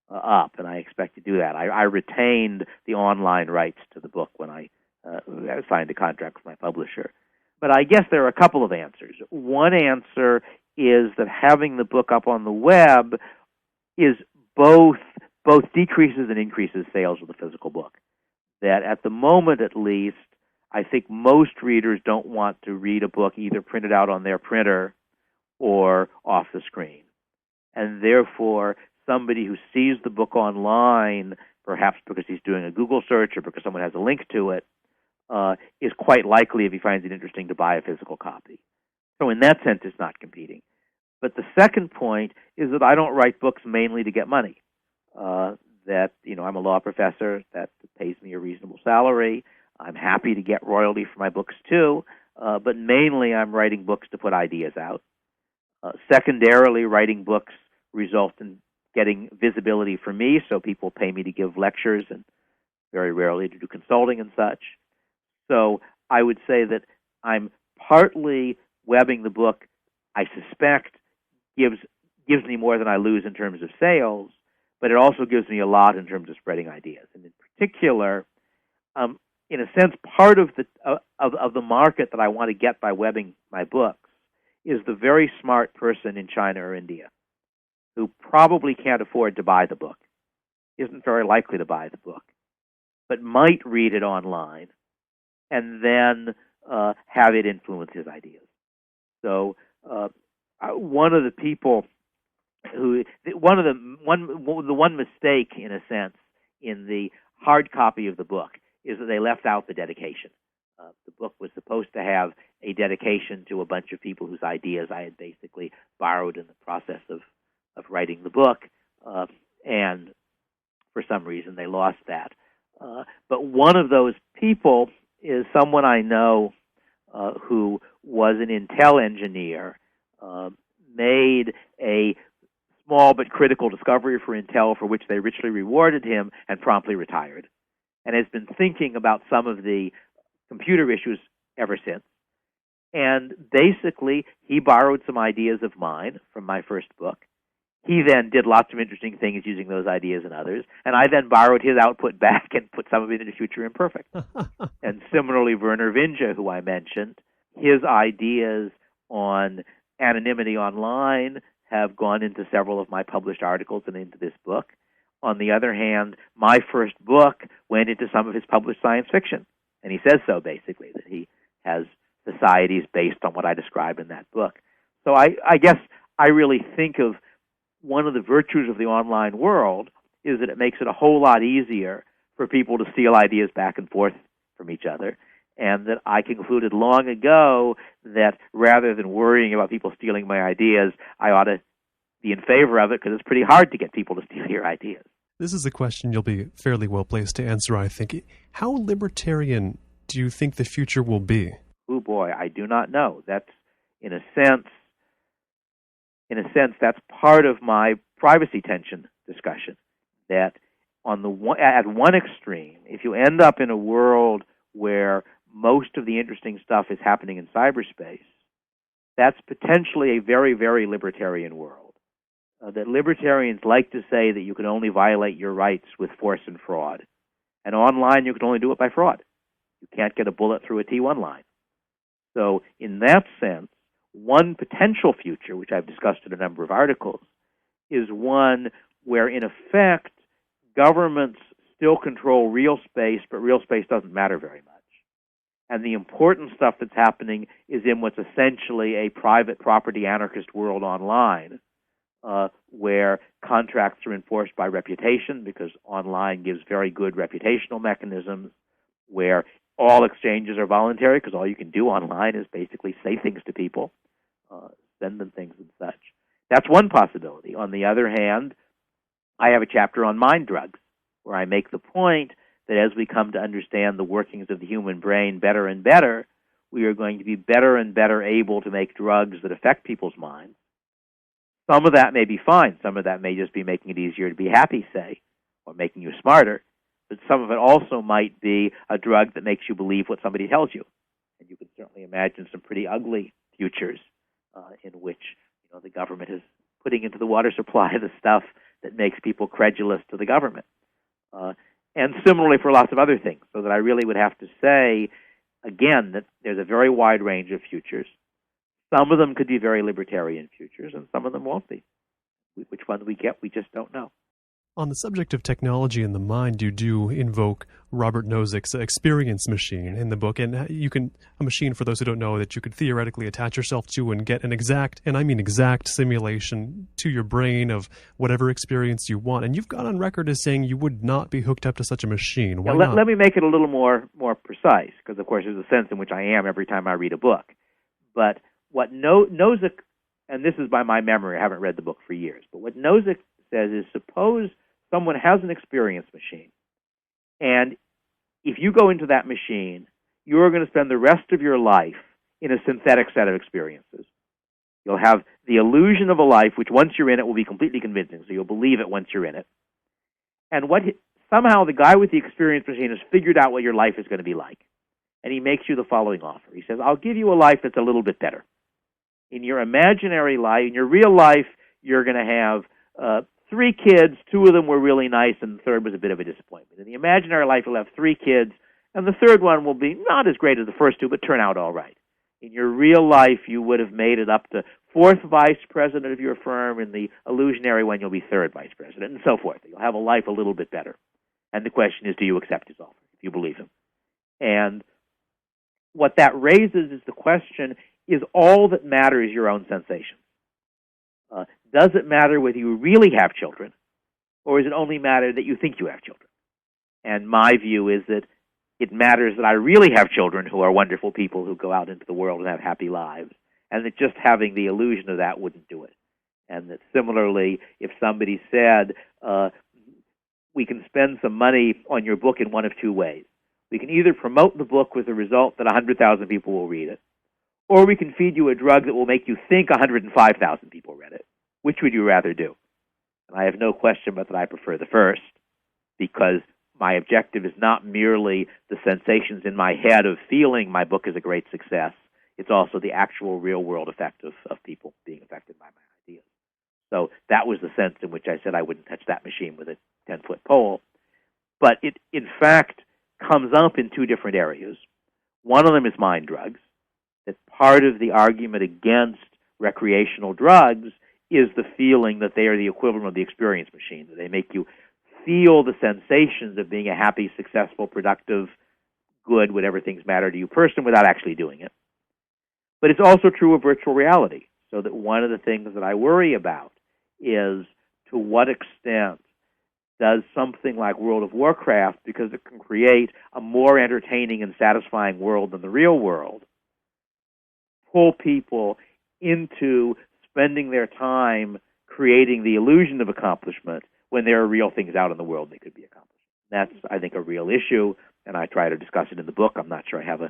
up, and I expect to do that. I retained the online rights to the book when I signed a contract with my publisher. But I guess there are a couple of answers. One answer is that having the book up on the web is both decreases and increases sales of the physical book. That at the moment, at least, I think most readers don't want to read a book either printed out on their printer or off the screen. And therefore, somebody who sees the book online, perhaps because he's doing a Google search or because someone has a link to it, is quite likely, if he finds it interesting, to buy a physical copy. So in that sense, it's not competing. But the second point is that I don't write books mainly to get money. I'm a law professor. That pays me a reasonable salary. I'm happy to get royalty for my books too, but mainly I'm writing books to put ideas out. Secondarily, writing books result in getting visibility for me, so people pay me to give lectures and very rarely to do consulting and such. So I would say that I'm partly webbing the book, I suspect, gives me more than I lose in terms of sales, but it also gives me a lot in terms of spreading ideas. And in particular, in a sense, part of the market that I want to get by webbing my books is the very smart person in China or India who probably can't afford to buy the book, isn't very likely to buy the book, but might read it online and then have it influence his ideas. So one of the people who the one mistake, in a sense, in the hard copy of the book is that they left out the dedication. The book was supposed to have a dedication to a bunch of people whose ideas I had basically borrowed in the process of writing the book, and for some reason they lost that. But one of those people is someone I know who was an Intel engineer, made a small but critical discovery for Intel for which they richly rewarded him, and promptly retired, and has been thinking about some of the computer issues ever since. And basically, he borrowed some ideas of mine from my first book. He then did lots of interesting things using those ideas and others, and I then borrowed his output back and put some of it into Future Imperfect. And similarly, Werner Vinge, who I mentioned, his ideas on anonymity online have gone into several of my published articles and into this book. On the other hand, my first book went into some of his published science fiction. And he says so, basically, that he has societies based on what I described in that book. So I guess I really think of one of the virtues of the online world is that it makes it a whole lot easier for people to steal ideas back and forth from each other. And that I concluded long ago that rather than worrying about people stealing my ideas, I ought to be in favor of it, because it's pretty hard to get people to steal your ideas. This is a question you'll be fairly well placed to answer, I think. How libertarian do you think the future will be? Oh boy, I do not know. That's, in a sense, that's part of my privacy tension discussion. That at one extreme, if you end up in a world where most of the interesting stuff is happening in cyberspace, that's potentially a very, very libertarian world. That libertarians like to say that you can only violate your rights with force and fraud. And online, you can only do it by fraud. You can't get a bullet through a T1 line. So in that sense, one potential future, which I've discussed in a number of articles, is one where, in effect, governments still control real space, but real space doesn't matter very much. And the important stuff that's happening is in what's essentially a private property anarchist world online, where contracts are enforced by reputation, because online gives very good reputational mechanisms, where all exchanges are voluntary, because all you can do online is basically say things to people, send them things and such. That's one possibility. On the other hand, I have a chapter on mind drugs, where I make the point that as we come to understand the workings of the human brain better and better, we are going to be better and better able to make drugs that affect people's minds. Some of that may be fine. Some of that may just be making it easier to be happy, say, or making you smarter. But some of it also might be a drug that makes you believe what somebody tells you. And you can certainly imagine some pretty ugly futures in which the government is putting into the water supply the stuff that makes people credulous to the government. And similarly for lots of other things. So that I really would have to say, again, that there's a very wide range of futures. Some of them could be very libertarian futures, and some of them won't be. Which one we get, we just don't know. On the subject of technology and the mind, you do invoke Robert Nozick's experience machine in the book, and a machine, for those who don't know, that you could theoretically attach yourself to and get an exact, and I mean exact, simulation to your brain of whatever experience you want. And you've gone on record as saying you would not be hooked up to such a machine. Why not? Let me make it a little more precise, because of course there's a sense in which I am every time I read a book. But what Nozick, and this is by my memory, I haven't read the book for years, but what Nozick says is, suppose someone has an experience machine, and if you go into that machine, you're going to spend the rest of your life in a synthetic set of experiences. You'll have the illusion of a life, which once you're in it will be completely convincing, so you'll believe it once you're in it. And somehow the guy with the experience machine has figured out what your life is going to be like, and he makes you the following offer. He says, I'll give you a life that's a little bit better. In your imaginary life, in your real life, you're going to have 3 kids, 2 of them were really nice, and the third was a bit of a disappointment. In the imaginary life, you'll have 3 kids, and the third one will be not as great as the first 2, but turn out all right. In your real life, you would have made it up to 4th vice president of your firm. In the illusionary one, you'll be 3rd vice president, and so forth. You'll have a life a little bit better. And the question is, do you accept his offer, if you believe him? And what that raises is the question, is all that matters your own sensation? Does it matter whether you really have children, or does it only matter that you think you have children? And my view is that it matters that I really have children who are wonderful people who go out into the world and have happy lives, and that just having the illusion of that wouldn't do it. And that similarly, if somebody said, we can spend some money on your book in one of 2 ways. We can either promote the book with the result that 100,000 people will read it, or we can feed you a drug that will make you think 105,000 people read it. Which would you rather do? And I have no question but that I prefer the first, because my objective is not merely the sensations in my head of feeling my book is a great success. It's also the actual real-world effect of people being affected by my ideas. So that was the sense in which I said I wouldn't touch that machine with a 10-foot pole. But it, in fact, comes up in 2 different areas. One of them is mind drugs. That part of the argument against recreational drugs is the feeling that they are the equivalent of the experience machine, that they make you feel the sensations of being a happy, successful, productive, good, whatever things matter to you person without actually doing it. But it's also true of virtual reality, so that one of the things that I worry about is to what extent does something like World of Warcraft, because it can create a more entertaining and satisfying world than the real world, pull people into spending their time creating the illusion of accomplishment when there are real things out in the world that could be accomplished. That's, I think, a real issue, and I try to discuss it in the book. I'm not sure I have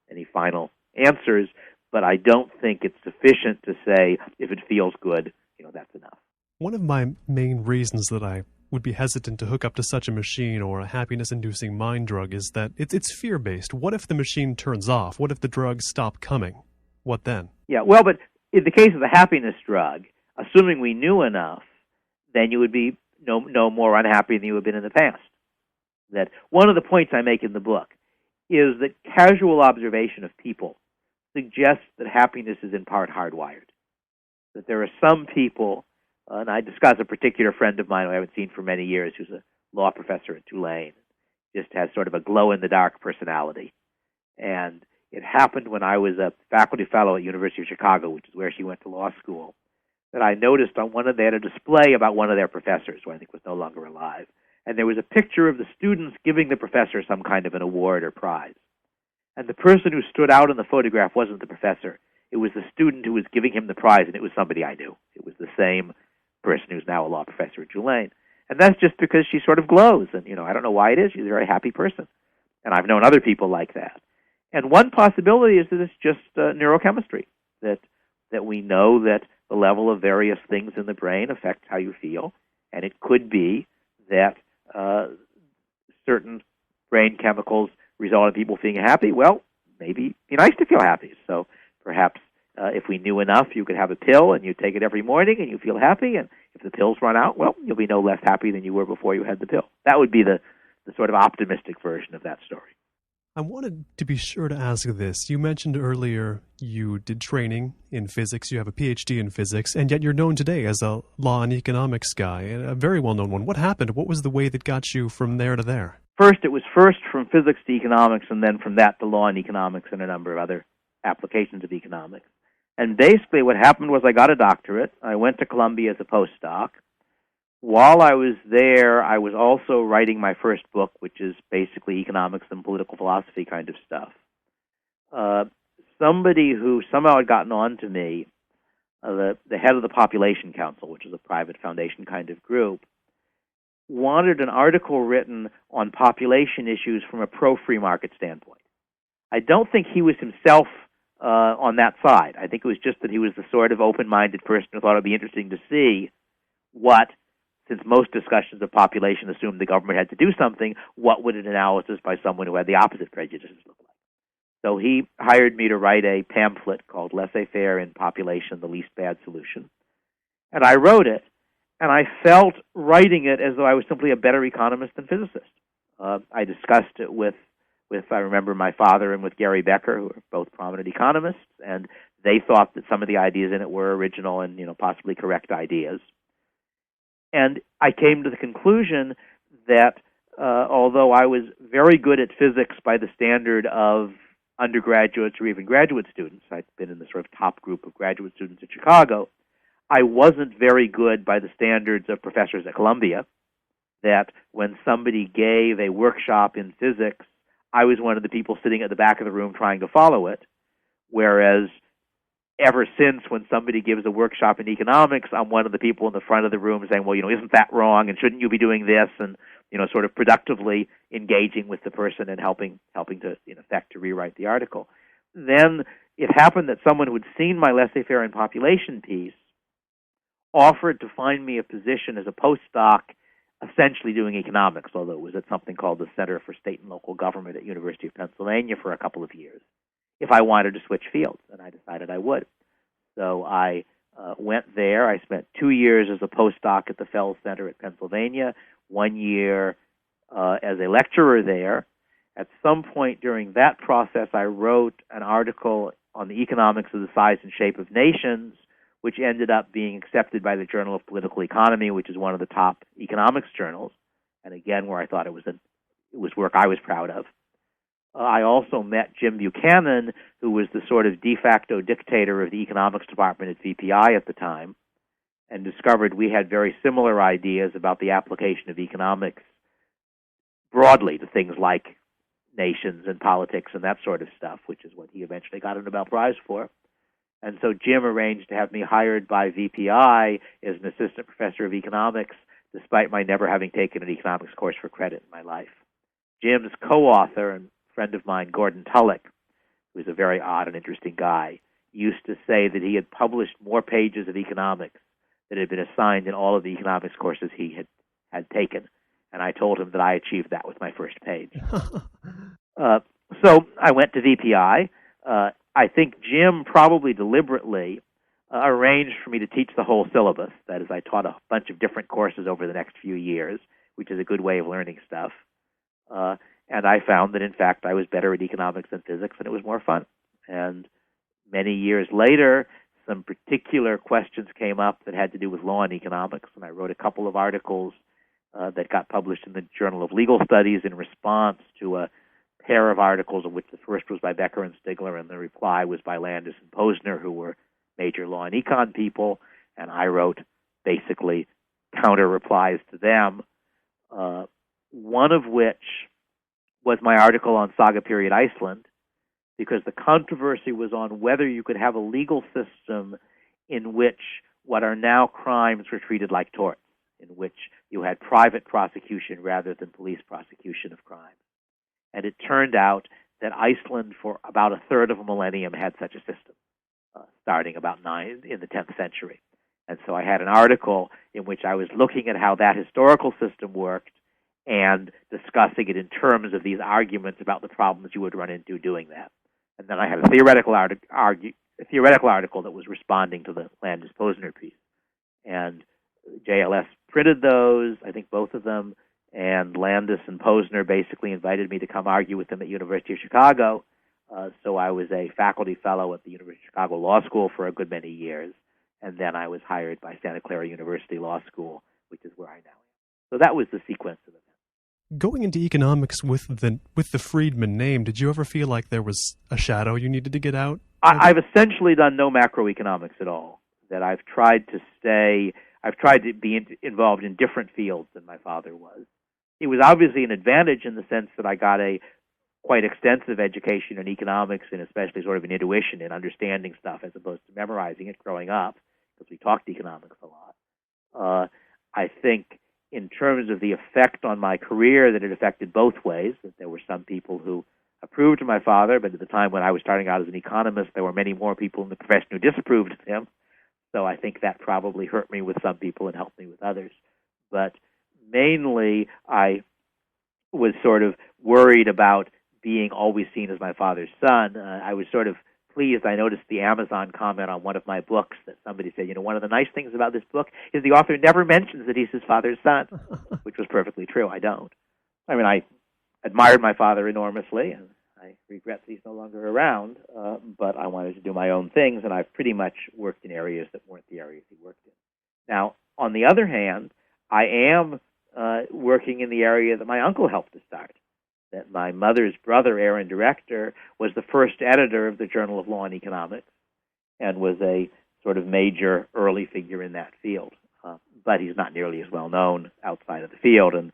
any final answers, but I don't think it's sufficient to say if it feels good, that's enough. One of my main reasons that I would be hesitant to hook up to such a machine or a happiness-inducing mind drug is that it's fear-based. What if the machine turns off? What if the drugs stop coming? What then? Yeah, well, but in the case of the happiness drug, assuming we knew enough, then you would be no more unhappy than you have been in the past. That one of the points I make in the book is that casual observation of people suggests that happiness is in part hardwired. That there are some people, and I discuss a particular friend of mine who I haven't seen for many years, who's a law professor at Tulane, just has sort of a glow-in-the-dark personality. And it happened when I was a faculty fellow at University of Chicago, which is where she went to law school, that I noticed they had a display about one of their professors, who I think was no longer alive. And there was a picture of the students giving the professor some kind of an award or prize. And the person who stood out in the photograph wasn't the professor. It was the student who was giving him the prize, and it was somebody I knew. It was the same person who's now a law professor at Tulane. And that's just because she sort of glows. And, I don't know why it is. She's a very happy person. And I've known other people like that. And one possibility is that it's just neurochemistry, that we know that the level of various things in the brain affects how you feel, and it could be that certain brain chemicals result in people feeling happy. Well, maybe it'd be nice to feel happy. So perhaps if we knew enough, you could have a pill, and you take it every morning, and you feel happy, and if the pills run out, well, you'll be no less happy than you were before you had the pill. That would be the sort of optimistic version of that story. I wanted to be sure to ask this. You mentioned earlier you did training in physics, you have a PhD in physics, and yet you're known today as a law and economics guy, a very well-known one. What happened? What was the way that got you from there to there? It was first from physics to economics, and then from that to law and economics and a number of other applications of economics. And basically what happened was I got a doctorate. I went to Columbia as a postdoc. While I was there, I was also writing my first book, which is basically economics and political philosophy kind of stuff. Somebody who somehow had gotten on to me, the head of the Population Council, which is a private foundation kind of group, wanted an article written on population issues from a pro-free market standpoint. I don't think he was himself on that side. I think it was just that he was the sort of open-minded person who thought it would be interesting to see what, since most discussions of population assumed the government had to do something, what would an analysis by someone who had the opposite prejudices look like? So he hired me to write a pamphlet called Laissez-faire in Population, the Least Bad Solution. And I wrote it, and I felt writing it as though I was simply a better economist than physicist. I discussed it with, I remember, my father and with Gary Becker, who are both prominent economists, and they thought that some of the ideas in it were original and, possibly correct ideas. And I came to the conclusion that although I was very good at physics by the standard of undergraduates or even graduate students, I'd been in the sort of top group of graduate students at Chicago, I wasn't very good by the standards of professors at Columbia, that when somebody gave a workshop in physics, I was one of the people sitting at the back of the room trying to follow it, whereas ever since when somebody gives a workshop in economics, I'm one of the people in the front of the room saying, well, isn't that wrong, and shouldn't you be doing this, and, sort of productively engaging with the person and helping to, in effect, to rewrite the article. Then it happened that someone who had seen my Laissez-faire in Population piece offered to find me a position as a postdoc essentially doing economics, although it was at something called the Center for State and Local Government at University of Pennsylvania for a couple of years, if I wanted to switch fields, and I decided I would. So I went there. I spent 2 years as a postdoc at the Feld Center at Pennsylvania, 1 year as a lecturer there. At some point during that process, I wrote an article on the economics of the size and shape of nations, which ended up being accepted by the Journal of Political Economy, which is one of the top economics journals, and again, where I thought it was work I was proud of. I also met Jim Buchanan, who was the sort of de facto dictator of the economics department at VPI at the time, and discovered we had very similar ideas about the application of economics broadly to things like nations and politics and that sort of stuff, which is what he eventually got a Nobel Prize for. And so Jim arranged to have me hired by VPI as an assistant professor of economics, despite my never having taken an economics course for credit in my life. Jim's co-author and friend of mine, Gordon Tullock, who is a very odd and interesting guy, used to say that he had published more pages of economics that had been assigned in all of the economics courses he had taken. And I told him that I achieved that with my first page. So I went to VPI. I think Jim probably deliberately arranged for me to teach the whole syllabus. That is, I taught a bunch of different courses over the next few years, which is a good way of learning stuff. And I found that, in fact, I was better at economics than physics, and it was more fun. And many years later, some particular questions came up that had to do with law and economics, and I wrote a couple of articles that got published in the Journal of Legal Studies in response to a pair of articles, of which the first was by Becker and Stigler, and the reply was by Landis and Posner, who were major law and econ people, and I wrote basically counter replies to them, one of which was my article on Saga Period Iceland, because the controversy was on whether you could have a legal system in which what are now crimes were treated like torts, in which you had private prosecution rather than police prosecution of crimes. And it turned out that Iceland, for about a third of a millennium, had such a system, starting about in the 10th century. And so I had an article in which I was looking at how that historical system worked and discussing it in terms of these arguments about the problems you would run into doing that. And then I had a theoretical article that was responding to the Landis-Posner piece. And JLS printed those, I think both of them, and Landis and Posner basically invited me to come argue with them at University of Chicago. So I was a faculty fellow at the University of Chicago Law School for a good many years, and then I was hired by Santa Clara University Law School, which is where I now am. So that was the sequence of events. Going into economics with the Friedman name, did you ever feel like there was a shadow you needed to get out? I've essentially done no macroeconomics at all. That I've tried to be involved in different fields than my father was. It was obviously an advantage in the sense that I got a quite extensive education in economics, and especially sort of an intuition in understanding stuff as opposed to memorizing it growing up, because we talked economics a lot. I think in terms of the effect on my career, that it affected both ways, that there were some people who approved of my father, but at the time when I was starting out as an economist, there were many more people in the profession who disapproved of him. So I think that probably hurt me with some people and helped me with others. But mainly, I was sort of worried about being always seen as my father's son. I was sort of pleased. I noticed the Amazon comment on one of my books that somebody said, one of the nice things about this book is the author never mentions that he's his father's son, which was perfectly true. I don't. I mean, I admired my father enormously, and I regret that he's no longer around, but I wanted to do my own things, and I've pretty much worked in areas that weren't the areas he worked in. Now, on the other hand, I am working in the area that my uncle helped to start. That my mother's brother, Aaron Director, was the first editor of the Journal of Law and Economics and was a sort of major early figure in that field. But he's not nearly as well known outside of the field, and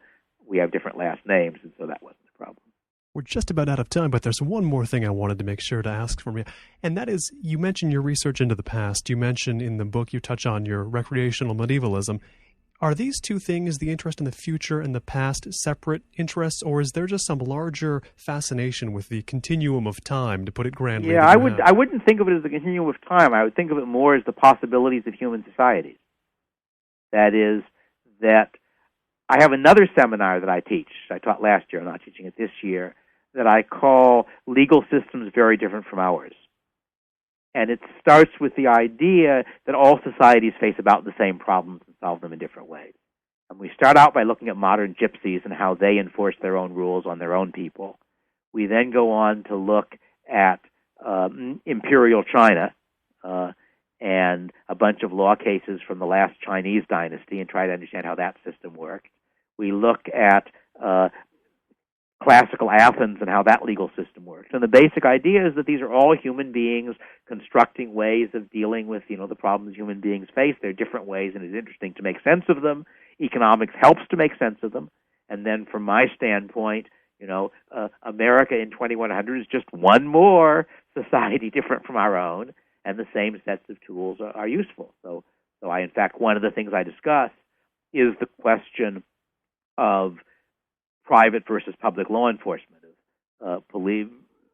we have different last names, and so that wasn't a problem. We're just about out of time, but there's one more thing I wanted to make sure to ask from you, and that is, you mentioned your research into the past. You mentioned in the book you touch on your recreational medievalism. Are these two things, the interest in the future and the past, separate interests, or is there just some larger fascination with the continuum of time, to put it grandly? Yeah, I wouldn't think of it as the continuum of time. I would think of it more as the possibilities of human societies. That is, that I have another seminar that I teach. I taught last year, I'm not teaching it this year, that I call Legal Systems Very Different from Ours. And it starts with the idea that all societies face about the same problems and solve them in different ways. And we start out by looking at modern gypsies and how they enforce their own rules on their own people. We then go on to look at imperial China and a bunch of law cases from the last Chinese dynasty and try to understand how that system worked. We look at classical Athens and how that legal system works. And the basic idea is that these are all human beings constructing ways of dealing with, the problems human beings face. There are different ways, and it's interesting to make sense of them. Economics helps to make sense of them. And then from my standpoint, America in 2100 is just one more society different from our own, and the same sets of tools are useful. So in fact, one of the things I discuss is the question of private versus public law enforcement, of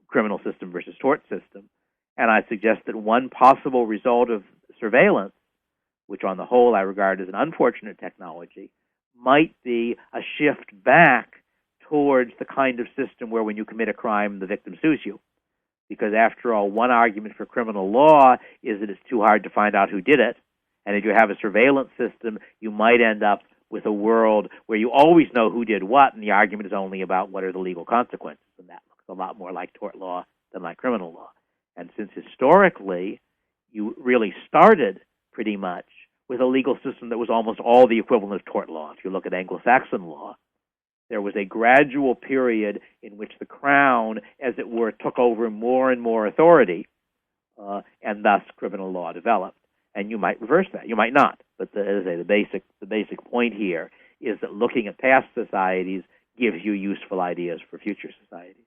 criminal system versus tort system. And I suggest that one possible result of surveillance, which on the whole I regard as an unfortunate technology, might be a shift back towards the kind of system where when you commit a crime, the victim sues you. Because after all, one argument for criminal law is that it's too hard to find out who did it. And if you have a surveillance system, you might end up with a world where you always know who did what, and the argument is only about what are the legal consequences. And that looks a lot more like tort law than like criminal law. And since historically you really started pretty much with a legal system that was almost all the equivalent of tort law. If you look at Anglo-Saxon law, there was a gradual period in which the crown, as it were, took over more and more authority, and thus criminal law developed. And you might reverse that. You might not. But as I say, the basic point here is that looking at past societies gives you useful ideas for future societies.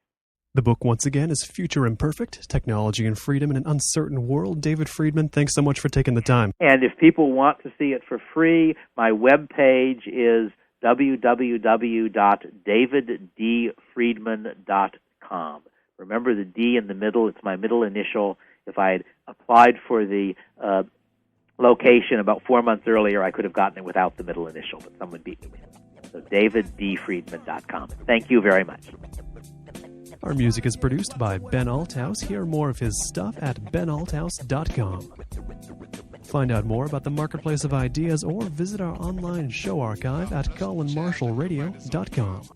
The book, once again, is Future Imperfect, Technology and Freedom in an Uncertain World. David Friedman, thanks so much for taking the time. And if people want to see it for free, my webpage is www.daviddfriedman.com. Remember the D in the middle, it's my middle initial. If I had applied for the location about 4 months earlier, I could have gotten it without the middle initial, but someone beat me. So daviddfriedman.com. Thank you very much. Our music is produced by Ben Althouse. Hear more of his stuff at benalthouse.com. Find out more about the Marketplace of Ideas or visit our online show archive at colinmarshallradio.com.